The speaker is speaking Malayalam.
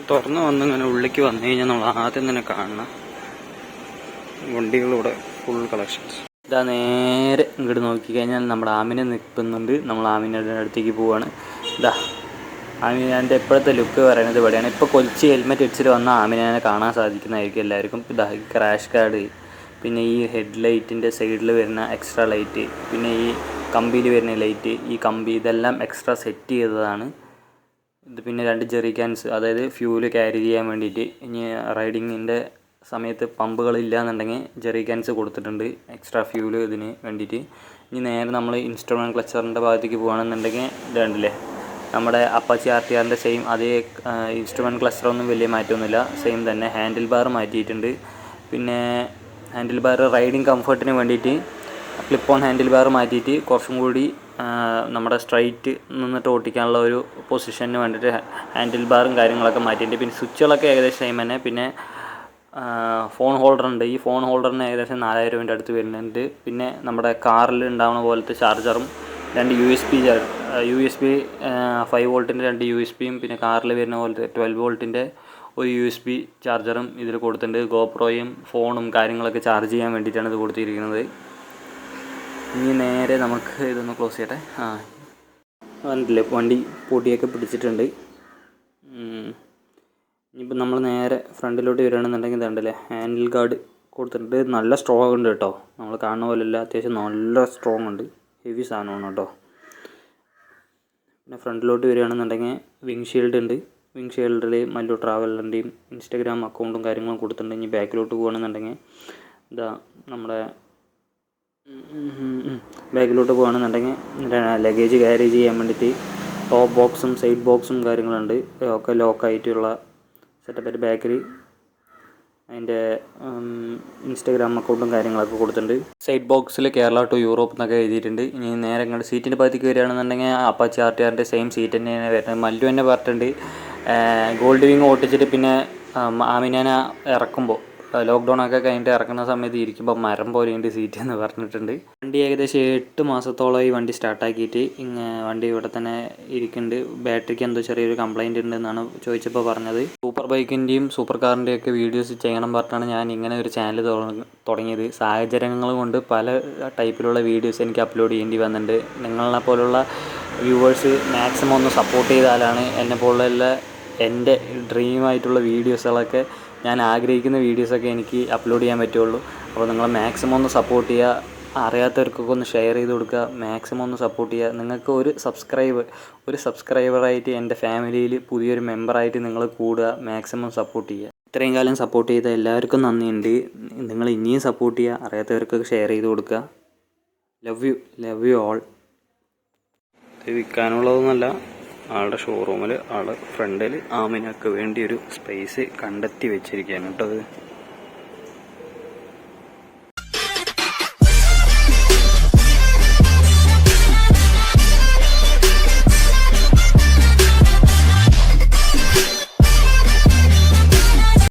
തുറന്ന് വന്നിങ്ങനെ ഉള്ളിലേക്ക് വന്നു കഴിഞ്ഞാൽ നമ്മൾ ആദ്യം തന്നെ കാണണം വണ്ടികളിവിടെ ഫുൾ കളക്ഷൻസ്. ഇതാ നേരെ ഇങ്ങോട്ട് നോക്കിക്കഴിഞ്ഞാൽ നമ്മുടെ ആമിനെ നിൽക്കുന്നുണ്ട്. നമ്മൾ ആമിനയുടെ അടുത്തേക്ക് പോവുകയാണ്. ഇതാ ആമിനാൻ്റെ ഇപ്പോഴത്തെ ലുക്ക് പറയുന്നത് ഇവിടെയാണ്. ഇപ്പോൾ കൊച്ചി ഹെൽമെറ്റ് ഹെഡ്സിൽ വന്ന ആമിനാനെ കാണാൻ സാധിക്കുന്നതായിരിക്കും എല്ലാവർക്കും. ഇതാ ക്രാഷ് കാർഡ്, പിന്നെ ഈ ഹെഡ് ലൈറ്റിൻ്റെ സൈഡിൽ വരുന്ന എക്സ്ട്രാ ലൈറ്റ്, പിന്നെ ഈ കമ്പിയിൽ വരുന്ന ലൈറ്റ്, ഈ കമ്പി ഇതെല്ലാം എക്സ്ട്രാ സെറ്റ് ചെയ്തതാണ്. ഇത് പിന്നെ 2 ജെറി ക്യാൻസ്, അതായത് ഫ്യൂല് ക്യാരി ചെയ്യാൻ വേണ്ടിയിട്ട്. ഇനി റൈഡിങ്ങിൻ്റെ സമയത്ത് പമ്പുകളില്ല എന്നുണ്ടെങ്കിൽ ജെറി ക്യാൻസ് കൊടുത്തിട്ടുണ്ട് എക്സ്ട്രാ ഫ്യൂല് ഇതിന് വേണ്ടിയിട്ട്. ഇനി നേരെ നമ്മൾ ഇൻസ്ട്രുമെൻറ്റ് ക്ലച്ചറിൻ്റെ ഭാഗത്തേക്ക് പോകുകയാണെന്നുണ്ടെങ്കിൽ ഇതുണ്ടല്ലേ നമ്മുടെ അപ്പാച്ചി RTRൻ്റെ സെയിം അതേ ഇൻസ്ട്രുമെൻറ്റ് ക്ലച്ചറൊന്നും വലിയ മാറ്റമൊന്നുമില്ല, സെയിം തന്നെ. ഹാൻഡിൽ ബാർ മാറ്റിയിട്ടുണ്ട്. പിന്നെ ഹാൻഡിൽ ബാർ റൈഡിങ് കംഫർട്ടിന് വേണ്ടിയിട്ട് ക്ലിപ്പ് ഓൺ ഹാൻഡിൽ ബാർ മാറ്റിയിട്ട് കുറച്ചും കൂടി നമ്മുടെ സ്ട്രൈറ്റ് നിന്നിട്ട് ഓട്ടിക്കാനുള്ള ഒരു പൊസിഷന് വേണ്ടിയിട്ട് ഹാൻഡിൽ ബാറും കാര്യങ്ങളൊക്കെ മാറ്റിയിട്ടുണ്ട്. പിന്നെ സ്വിച്ചുകളൊക്കെ ഏകദേശം സെയിം തന്നെ. പിന്നെ ഫോൺ ഹോൾഡർ ഉണ്ട്. ഈ ഫോൺ ഹോൾഡറിന് ഏകദേശം 4000 രൂപേൻ്റെ അടുത്ത് വരുന്നുണ്ട്. പിന്നെ നമ്മുടെ കാറിൽ ഉണ്ടാവുന്ന പോലത്തെ ചാർജറും 2 USB 5 വോൾട്ടിൻ്റെ 2 USBയും പിന്നെ കാറിൽ വരുന്ന പോലത്തെ 12 വോൾട്ടിൻ്റെ ഒരു USB ചാർജറും ഇതിൽ കൊടുത്തിട്ടുണ്ട്. ഗോപ്രോയും ഫോണും കാര്യങ്ങളൊക്കെ ചാർജ് ചെയ്യാൻ വേണ്ടിയിട്ടാണ് ഇത് കൊടുത്തിരിക്കുന്നത്. ഇനി നേരെ നമുക്ക് ഇതൊന്ന് ക്ലോസ് ചെയ്യട്ടെ. വന്നിട്ടില്ലേ വണ്ടി പൊടിയൊക്കെ പിടിച്ചിട്ടുണ്ട്. ഇനിയിപ്പോൾ നമ്മൾ നേരെ ഫ്രണ്ടിലോട്ട് വരികയാണെന്നുണ്ടെങ്കിൽ ഇതുണ്ടല്ലേ ഹാൻഡിൽ ഗാർഡ് കൊടുത്തിട്ടുണ്ട്. നല്ല സ്ട്രോങ് ഉണ്ട് കേട്ടോ, നമ്മൾ കാണുന്ന പോലെയല്ല, അത്യാവശ്യം നല്ല സ്ട്രോങ് ഉണ്ട്, ഹെവി സാധനമാണ് കേട്ടോ. പിന്നെ ഫ്രണ്ടിലോട്ട് വരികയാണെന്നുണ്ടെങ്കിൽ വിങ് ഷീൽഡ് ഉണ്ട്. വിങ് ഷീൽഡിൽ മല്ലു ട്രാവലറിൻ്റെയും ഇൻസ്റ്റഗ്രാം അക്കൗണ്ടും കാര്യങ്ങളും കൊടുത്തിട്ടുണ്ട്. ഇനി ബാക്കിലോട്ട് പോകുകയാണെന്നുണ്ടെങ്കിൽ ഇതാ നമ്മുടെ ബാക്കിലോട്ട് പോകുകയാണെന്നുണ്ടെങ്കിൽ ലഗേജ് ക്യാരി ചെയ്യാൻ വേണ്ടിയിട്ട് ടോപ്പ് ബോക്സും സൈഡ് ബോക്സും കാര്യങ്ങളുണ്ട്. ഒക്കെ ലോക്കായിട്ടുള്ള സെറ്റപ്പായിട്ട് ബാക്കിൽ അതിൻ്റെ ഇൻസ്റ്റഗ്രാം അക്കൗണ്ടും കാര്യങ്ങളൊക്കെ കൊടുത്തിട്ടുണ്ട്. സൈഡ് ബോക്സിൽ കേരള ടു യൂറോപ്പ് എന്നൊക്കെ എഴുതിയിട്ടുണ്ട്. ഇനി നേരെ ഇങ്ങോട്ട് സീറ്റിൻ്റെ ഭാഗത്തേക്ക് വരികയാണെന്നുണ്ടെങ്കിൽ അപ്പാച്ചി RTRൻ്റെ സെയിം സീറ്റ് തന്നെയാണ് വരുന്നത്. മല്ലു തന്നെ പറഞ്ഞിട്ടുണ്ട് ഗോൾഡ് വിങ് ഓട്ടിച്ചിട്ട് പിന്നെ ആമിനാനെ ഇറക്കുമ്പോൾ ലോക്ക്ഡൗൺ ഒക്കെ കഴിഞ്ഞിട്ട് ഇറക്കുന്ന സമയത്ത് ഇരിക്കുമ്പോൾ മരം പോലെയുണ്ട് സീറ്റ് എന്ന് പറഞ്ഞിട്ടുണ്ട്. വണ്ടി ഏകദേശം 8 മാസത്തോളം ഈ വണ്ടി സ്റ്റാർട്ടാക്കിയിട്ട് വണ്ടി ഇവിടെ തന്നെ ഇരിക്കുന്നുണ്ട്. ബാറ്ററിക്ക് എന്തോ ചെറിയൊരു കംപ്ലൈൻറ്റ് ഉണ്ടെന്നാണ് ചോദിച്ചപ്പോൾ പറഞ്ഞത്. സൂപ്പർ ബൈക്കിൻ്റെയും സൂപ്പർ കാറിൻ്റെയും ഒക്കെ വീഡിയോസ് ചെയ്യണം പറഞ്ഞാണ് ഞാൻ ഇങ്ങനെ ഒരു ചാനൽ തുടങ്ങിയത്. സാഹചര്യങ്ങൾ കൊണ്ട് പല ടൈപ്പിലുള്ള വീഡിയോസ് എനിക്ക് അപ്ലോഡ് ചെയ്യേണ്ടി വന്നിട്ടുണ്ട്. നിങ്ങളെ പോലുള്ള വ്യൂവേഴ്സ് മാക്സിമം ഒന്ന് സപ്പോർട്ട് ചെയ്താലാണ് എന്നെ പോലുള്ള എൻ്റെ ഡ്രീമായിട്ടുള്ള വീഡിയോസുകളൊക്കെ ഞാൻ ആഗ്രഹിക്കുന്ന വീഡിയോസൊക്കെ എനിക്ക് അപ്ലോഡ് ചെയ്യാൻ പറ്റുള്ളൂ. അപ്പോൾ നിങ്ങൾ മാക്സിമം ഒന്ന് സപ്പോർട്ട് ചെയ്യുക. അറിയാത്തവർക്കൊക്കെ ഒന്ന് ഷെയർ ചെയ്ത് കൊടുക്കുക. മാക്സിമം ഒന്ന് സപ്പോർട്ട് ചെയ്യുക. നിങ്ങൾക്ക് ഒരു സബ്സ്ക്രൈബറായിട്ട് എൻ്റെ ഫാമിലിയിൽ പുതിയൊരു മെമ്പറായിട്ട് നിങ്ങൾ കൂടുക. മാക്സിമം സപ്പോർട്ട് ചെയ്യുക. ഇത്രയും കാലം സപ്പോർട്ട് ചെയ്ത എല്ലാവർക്കും നന്ദിയുണ്ട്. നിങ്ങൾ ഇനിയും സപ്പോർട്ട് ചെയ്യുക. അറിയാത്തവർക്കൊക്കെ ഷെയർ ചെയ്ത് കൊടുക്കുക. Love you all. ഇത് വിൽക്കാനുള്ളതൊന്നുമല്ല, ആളുടെ ഷോറൂമിൽ ആളുടെ ഫ്രണ്ടിൽ ആമിനൊക്കെ വേണ്ടി ഒരു സ്പേസ് കണ്ടെത്തി വെച്ചിരിക്കുകയാണ് കേട്ടോ. അത്